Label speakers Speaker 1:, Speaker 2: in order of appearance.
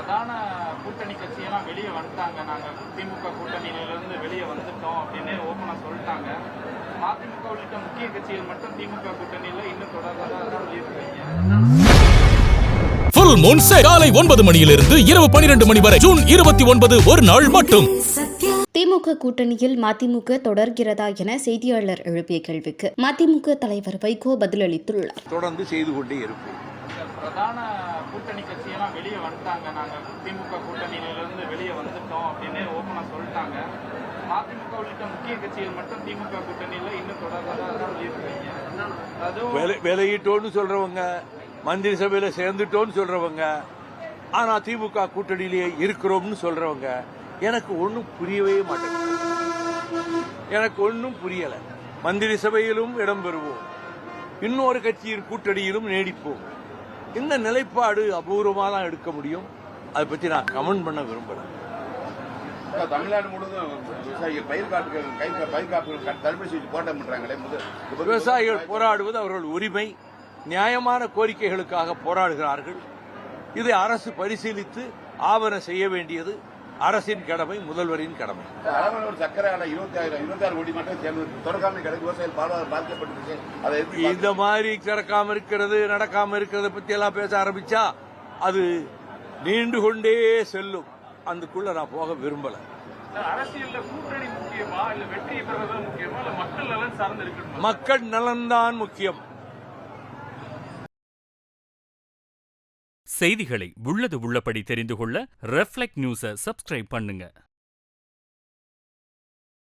Speaker 1: பிரதான கூட்டணி கட்சியெல்லாம் வெளியே வந்துட்டாங்க. நாங்கள் திமுக கூட்டணியிலிருந்து வெளியே வந்துட்டோம் அப்படின்னு ஓப்பனாக சொல்லிட்டாங்க. அதிமுக உள்ளிட்ட முக்கிய கட்சிகள் மட்டும் திமுக கூட்டணியில் இன்னும் தொடர்றதா சொல்லியிருக்கீங்க.
Speaker 2: ஃபுல் மூன் சேல் காலை 9 மணியிலிருந்து இரவு 12 மணி வரை ஜூன் 29 ஒரு நாள் மட்டும்.
Speaker 3: திமுக கூட்டணியில் மதிமுக தொடர்கிறதா என செய்தியாளர் எழுப்பிய கேள்விக்கு மதிமுக தலைவர் வைகோ பதிலளித்துள்ளார்.
Speaker 4: தொடர்ந்து செய்து கொண்டே இருப்போம்.
Speaker 1: பிரதான கூட்டணி கட்சியெல்லாம் வெளியே வந்துட்டாங்க. நாங்கள் திமுக கூட்டணியிலிருந்து வெளியே வந்துட்டோம் அப்படின்னு ஓப்பனாக சொல்லிட்டாங்க. அதிமுக உள்ளிட்ட முக்கிய கட்சிகள் மட்டும் திமுக கூட்டணியில் இன்னும் தொடர்றதா சொல்லியிருக்கீங்க. அதுவும்
Speaker 4: விலகிட்டோன்னு சொல்றவங்க, மந்திரி சபையில சேர்ந்துட்டோன்னு சொல்றவங்க, ஆனா திமுக கூட்டணியிலேயே இருக்கிறோம்னு சொல்றவங்க எனக்கு ஒன்னும் புரியவே மாட்டேங்குது. எனக்கு ஒன்னும் புரியல. மந்திரி சபையிலும் இடம் பெறுவோம், இன்னொரு கட்சியின் கூட்டணியிலும் நீடிப்போம். இந்த நிலைப்பாடு அபூர்வமாக தான் எடுக்க முடியும். அதை பற்றி நான் கமெண்ட் பண்ண விரும்பல.
Speaker 5: தமிழ்நாடு முழுவதும் விவசாயிகள் பயிர் காப்புகள் தடுப்பூசி போராட்டம் பண்றாங்களே.
Speaker 4: விவசாயிகள் போராடுவது அவர்கள் உரிமை, நியாயமான கோரிக்கைகளுக்காக போராடுகிறார்கள். இதை அரசு பரிசீலித்து ஆவணம் செய்ய வேண்டியது அரசின் கடமை, முதல்வரின் கடமை.
Speaker 5: சக்கரை 26 கோடி மட்டும் தொடர்காமல் கிடக்கு, விவசாயிகள் பாதிக்கப்பட்டிருக்கு.
Speaker 4: இந்த மாதிரி திறக்காம இருக்கிறது, நடக்காம இருக்கிறத பத்தி எல்லாம் பேச ஆரம்பிச்சா அது நீண்டு கொண்டே செல்லும். அதுக்குள்ள நான் போக விரும்பல.
Speaker 1: அரசியல்ல கூட்டணி முக்கியமா இல்ல வெற்றி பெறுவது முக்கியமா இல்ல மக்கள் நலன் சார்ந்து இருக்கு?
Speaker 4: மக்கள் நலன்தான் முக்கியம்.
Speaker 2: செய்திகளை உள்ளது உள்ளபடி தெரிந்து கொள்ள ரெஃப்ளெக்ட் நியூஸை சப்ஸ்கிரைப் பண்ணுங்க.